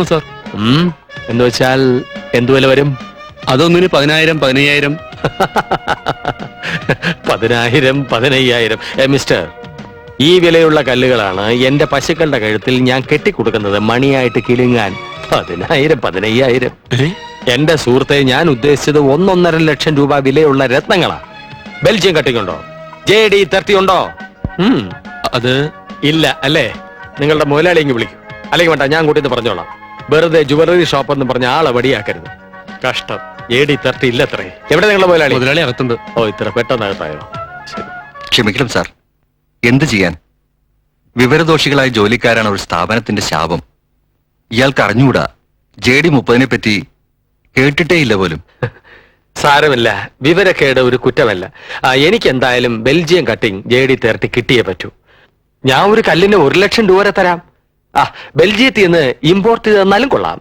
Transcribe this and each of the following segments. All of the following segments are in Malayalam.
സാർ. എന്ന് വെച്ചാൽ എന്തു വില വരും? അതൊന്നിന് 10,000, 15,000. 10,000, 15,000. മിസ്റ്റർ, ഈ വിലയുള്ള കല്ലുകളാണ് എന്റെ പശുക്കളുടെ കഴുത്തിൽ ഞാൻ കെട്ടിക്കൊടുക്കുന്നത് മണിയായിട്ട് കിലുങ്ങാൻ. 10,000, 15,000. എന്റെ സുഹൃത്തെ, ഞാൻ ഉദ്ദേശിച്ചത് 1.5 ലക്ഷം രൂപ വിലയുള്ള രത്നങ്ങളാ. ബെൽജിയം കട്ടിങ്ങുണ്ടോ? JD30 ഉണ്ടോ? അത് ഇല്ല അല്ലേ? നിങ്ങളുടെ മുതലാളി ഇങ്ങ് വിളിക്കും. അല്ലെങ്കിൽ വേണ്ട, ഞാൻ കൂട്ടിന്ന് പറഞ്ഞോളാം. വെറുതെ ജുവലറി ഷോപ്പ് എന്ന് പറഞ്ഞ ആളെ വടിയാക്കരുത്. കഷ്ടം. JD30 ഇല്ലത്രേ. എവിടെ നിങ്ങളുടെ മുതലാളി? മുതലാളി അകത്തുണ്ട്. ഓ, ഇത്ര പെട്ടെന്നകത്തായോ? ശരി. ക്ഷമിക്കണം സാർ, എന്ത് ചെയ്യാൻ? വിവരദോഷികളായ ജോലിക്കാരാണ് ഒരു സ്ഥാപനത്തിന്റെ ശാപം. ഇയാൾക്ക് അറിഞ്ഞുകൂടാ. JD30 പറ്റി കേട്ടിട്ടേ ഇല്ല പോലും. സാരമില്ല, വിവരക്കേട് ഒരു കുറ്റമല്ല. എനിക്ക് എന്തായാലും ബെൽജിയം കട്ടിങ് JD30 കിട്ടിയേ പറ്റൂ. ഞാൻ ഒരു കല്ലിന് 1 ലക്ഷം രൂപ വരെ തരാം. ബെൽജിയത്തിൽ നിന്ന് ഇമ്പോർട്ട് ചെയ്ത് തന്നാലും കൊള്ളാം.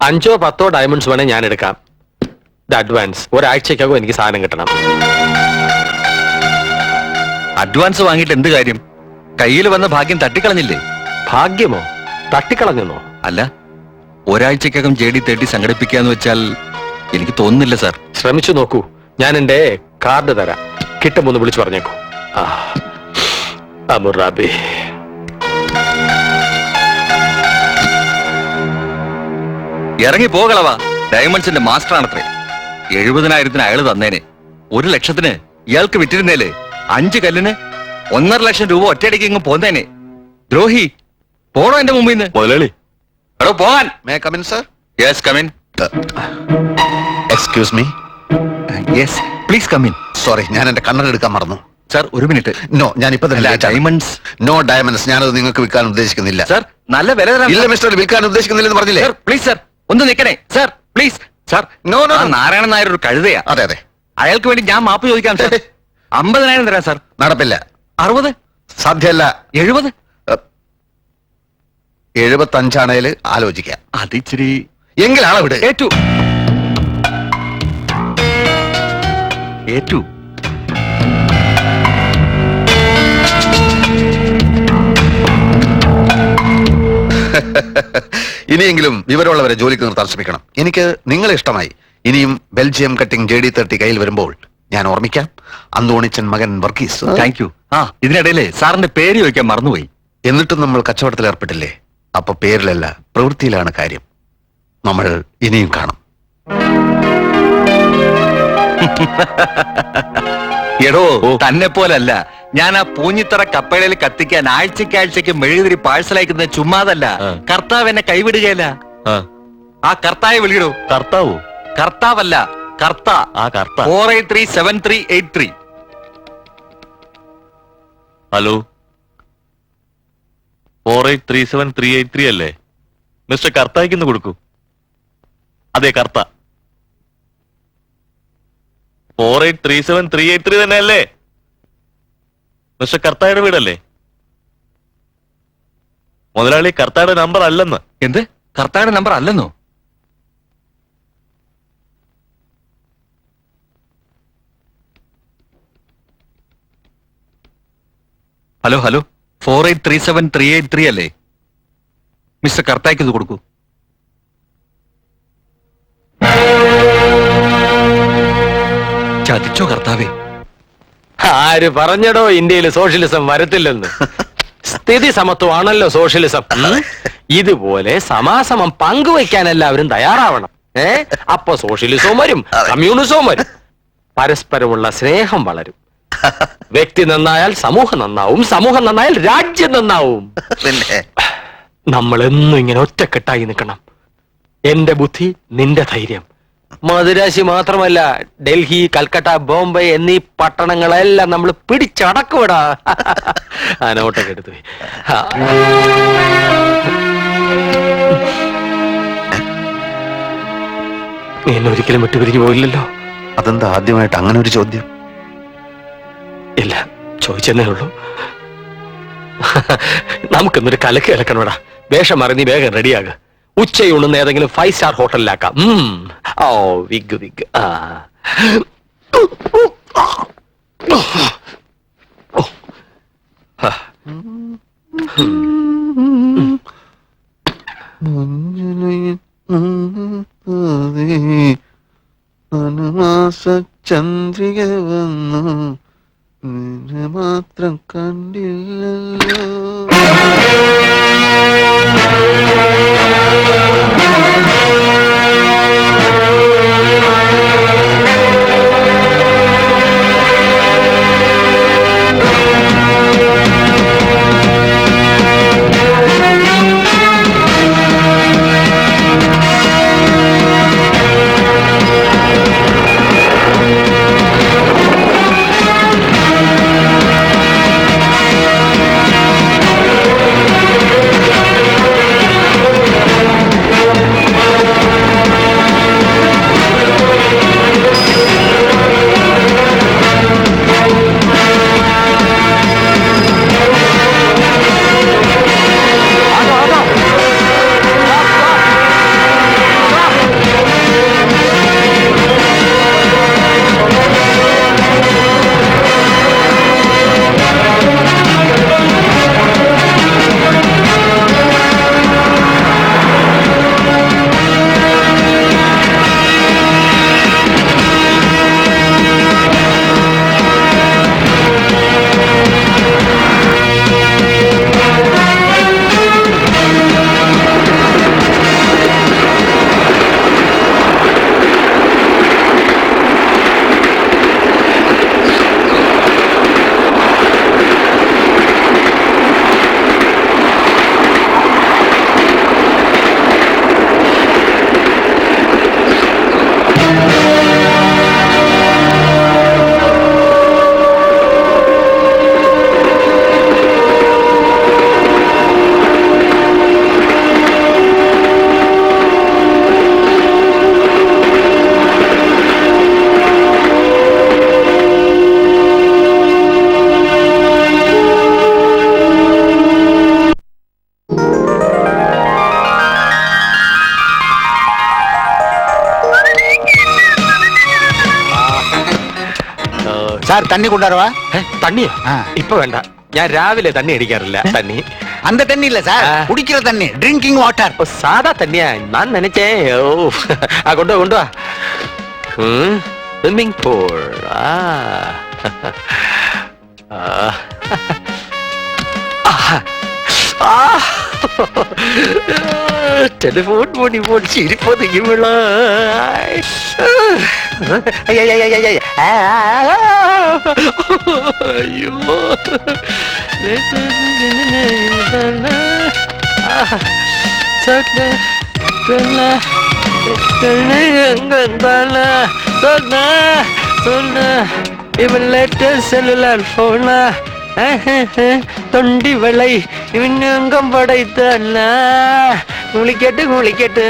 5 or 10 ഡയമണ്ട്സ് വേണേ ഞാൻ എടുക്കാം. അഡ്വാൻസ്. ഒരാഴ്ചക്കകം എനിക്ക് സാധനം കിട്ടണം. അഡ്വാൻസ് വാങ്ങിയിട്ട് എന്ത് കാര്യം? കയ്യിൽ വന്ന ഭാഗ്യം തട്ടിക്കളഞ്ഞില്ലേ? ഭാഗ്യമോ? തട്ടിക്കളഞ്ഞെന്നോ? അല്ല, ഒരാഴ്ചക്കകം JD30 സംഘടിപ്പിക്കാന്ന് വെച്ചാൽ എനിക്ക് തോന്നുന്നില്ല സാർ. ശ്രമിച്ചു നോക്കൂ. ഞാൻ എന്റെ കാർഡ് തരാം. കിട്ടുമൊന്ന് വിളിച്ചു പറഞ്ഞേക്കൂ. അമുറാബി. ഇറങ്ങി പോകളവാ. ഡയമണ്ട്സിന്റെ മാസ്റ്റർ ആണത്രേ. 70,000 അയാള് തന്നേനെ. 1 ലക്ഷത്തിന് ഇയാൾക്ക് വിറ്റിരുന്നേല് 5 കല്ലിന് 1.5 ലക്ഷം രൂപ ഒറ്റയടിക്ക് ഇങ്ങ് പോന്നേനെ. ദ്രോഹി, പോണോ എന്റെ മുമ്പിൽ നിന്ന്? മുതലാളി, എടോ പോകാൻ. May I come in, sir? Yes, come in. Excuse me. Yes, please come in. Sorry, ഞാൻ എന്റെ കണ്ണട എടുക്കാൻ മറന്നു. സാർ, ഒരു മിനിറ്റ്. നോ, ഞാൻ ഇപ്പൊ തന്നെ ഡയമണ്ട്സ്. No diamonds. ഞാനത് നിങ്ങൾക്ക് വിൽക്കാൻ ഉദ്ദേശിക്കുന്നില്ല. സാർ, നല്ല വില തരാം. ഇല്ല മിസ്റ്റർ, വിൽക്കാൻ ഉദ്ദേശിക്കുന്നില്ലെന്ന് പറഞ്ഞില്ലേ? സാർ, പ്ലീസ് സാർ, ഒന്ന് നിൽക്കണേ. Sir, please. Sir, no no. Narayanan Nair ഒരു കഴുതയാ. അതെ അതെ, അയാൾക്ക് വേണ്ടി ഞാൻ മാപ്പ് ചോദിക്കാം സാർ. 50,000 തരാം സാർ. നടപ്പില്ല. 60, സാധ്യമല്ല. 70. 75 ആലോചിക്കാം. അതിച്ചിരി എങ്കിൽ ആളെ വിട്. ഏറ്റു. ഏറ്റു. ഇനിയെങ്കിലും വിവരമുള്ളവരെ ജോലിക്ക് നിർത്താൻ ശ്രമിക്കണം. എനിക്ക് നിങ്ങളെ ഇഷ്ടമായി. ഇനിയും ബെൽജിയം കട്ടിംഗ് JD30 കയ്യിൽ വരുമ്പോൾ ഞാൻ ഓർമ്മിക്കാം. അന്തോണിച്ചൻ മകൻ വർഗീസ്. Thank you. ഇതിനിടയിലെ സാറിന്റെ പേര് ചോദിക്കാൻ മറന്നുപോയി. എന്നിട്ടും നമ്മൾ കച്ചവടത്തിൽ ഏർപ്പെട്ടില്ലേ? അപ്പൊ പേരിലല്ല, പ്രവൃത്തിയിലാണ് കാര്യം. നമ്മൾ ഇനിയും കാണും. എടോ, തന്നെ പോലല്ല. ഞാൻ ആ പൂഞ്ഞിത്തറ കപ്പേളയിൽ കത്തിക്കാൻ ആഴ്ചയ്ക്ക് മെഴുകുതിരി പാഴ്സൽ അയക്കുന്നത് ചുമ്മാതല്ല. കർത്താവ് എന്നെ കൈവിടുകയല്ല. ആ കർത്തായെ വിളിയിടൂ. കർത്താവോ? കർത്താവല്ല, കർത്ത. 48373883. ഹലോ, 48373883 അല്ലേ? മിസ്റ്റർ കർത്തായിക്കൊന്ന് കൊടുക്കൂ. അതെ, കർത്ത. 48373883 തന്നെ അല്ലേ? മിസ്റ്റർ കർത്തായുടെ വീടല്ലേ? മുതലാളി, കർത്തായുടെ നമ്പർ അല്ലെന്ന്. എന്ത്? കർത്തായുടെ നമ്പർ അല്ലെന്നോ? ഹലോ ഹലോ, 48373883 അല്ലേ? മിസ്റ്റർ കർത്തായ്ക്ക് ഇത് കൊടുക്കൂ. ചതിച്ചോ കർത്താവേ? ആര് പറഞ്ഞടോ ഇന്ത്യയിൽ സോഷ്യലിസം വരത്തില്ലെന്ന്? സ്ഥിതി സമത്വമാണല്ലോ സോഷ്യലിസം. ഇതുപോലെ സമാസമം പങ്കുവയ്ക്കാൻ എല്ലാവരും തയ്യാറാവണം. അപ്പൊ സോഷ്യലിസവും വരും, കമ്മ്യൂണിസവും വരും. പരസ്പരമുള്ള സ്നേഹം വളരും. വ്യക്തി നന്നായാൽ സമൂഹം നന്നാവും, സമൂഹം നന്നായാൽ രാജ്യം നന്നാവും. നമ്മൾ എന്നും ഇങ്ങനെ ഒറ്റക്കെട്ടായി നിൽക്കണം. എന്റെ ബുദ്ധി, നിന്റെ ധൈര്യം. മദുരാശി മാത്രമല്ല, ഡൽഹി, കൽക്കട്ട, ബോംബെ എന്നീ പട്ടണങ്ങളെല്ലാം നമ്മൾ പിടിച്ചടക്കുവിടാ. ആ നോട്ടൊക്കെ എടുത്തു. നീ എന്നെ ഒരിക്കലും വിട്ടുപിരിഞ്ഞു പോയില്ലല്ലോ. അതെന്താ ആദ്യമായിട്ട് അങ്ങനെ ഒരു ചോദ്യം? ഇല്ല, ചോദിച്ചെന്നേ ഉള്ളൂ. നമുക്കിന്നൊരു കലക്ക് കലക്കണോടാ. വേഷം മാറി നീ വേഗം റെഡിയാക. ഉച്ചയൂണെന്ന് ഏതെങ്കിലും 5 സ്റ്റാർ ഹോട്ടലിലാക്കാം. ഓ, വിഗ് വിഗ്. അനുമാസ ചന്ദ്രിക വന്നു നിന്നെ മാത്രം കണ്ടില്ലല്ലോ. சார் தண்ணி கொண்டாருவா തണ്ണിയോ ഇപ്പൊ വേണ്ട, ഞാൻ രാവിലെ തണ്ണി അടിക്കാറില്ല. തണ്ണി அந்த தண்ணி இல்ல சார் குடிக்கிற தண்ணி ட்ரிங்கிங் வாட்டர் ഓ, സാധാ തന്നെയാ ഞാൻ നനച്ചേ. ഓ കൊണ്ടുവാ കൊണ്ടുവാ. Swimming pool. ടെലിഫോൺ പൊടി പൊടിച്ചിരിപ്പൊതുങ്ങുള്ള അയ്യോ. இவன் லேட்டஸ்ட் செல்லுலார் போனா தொண்டி விளை இவனுங்கம் படைத்தல்ல குளிக்கட்டு குளிக்கட்டு.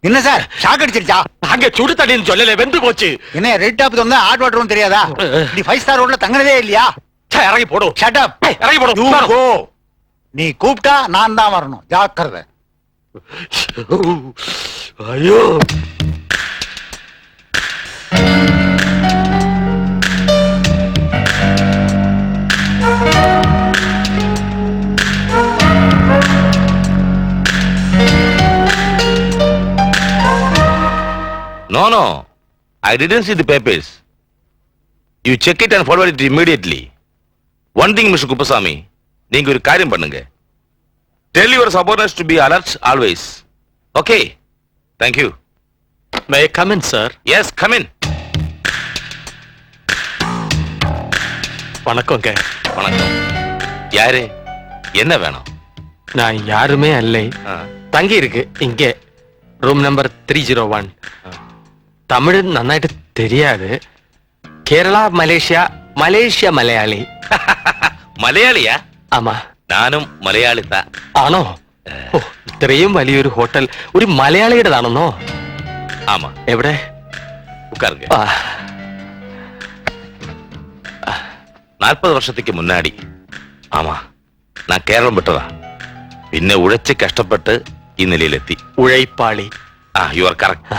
என்ன சார் ஷாக் அடிச்சிருச்சா? அங்க சுடு தண்ணின்னு சொல்லல, வெந்து போச்சு. என்ன ரெட் டாப் வந்து ஹாட் வாட்டரும் தெரியாதா? நீ 5 ஸ்டார் ரோட்ல தங்கனதே இல்லையா? இறங்கி போடும். Shut up. இறங்கி You போடும். go. நீ கூப்பிட்டா நான் தான் வரணும், ஜாக்கிரதை. ஐயோ. No, I didn't see the papers. You check it and forward it immediately. One thing, Mr. Kuppasamy, நீங்க ஒரு காரியம் பண்ணுங்க. Tell your subordinates to be alert always. Okay? Thank you. May I come in, sir? Yes, come in. வணக்கங்க. வணக்கம். யாரு? என்ன வேணும்? நான் யாருமே அல்ல. தங்கி இருக்கு இங்கே ரூம் நம்பர் 301. தமிழ் நன்னாയിട്ട് தெரியாது. കേരള മലേഷ്യ മലയാളി. മലയാളിയാ? ആമാ. ഞാനും മലയാളി താ. ആണോ? ഓ, ഇത്രയും വലിയൊരു ഹോട്ടൽ ഒരു മലയാളിയുടേതാണെന്നോ? ആമാ. എവിടെ? ഉட்காருங்க. 40 வருஷத்துக்கு முன்னாடி. ஆமா, நான் கேரளம் விட்டதா. പിന്നെ ഉഴച്ച് കഷ്ടപ്പെട്ട് ഈ നിലയിലെത്തി. ഉഴൈപ്പാളി. You are correct.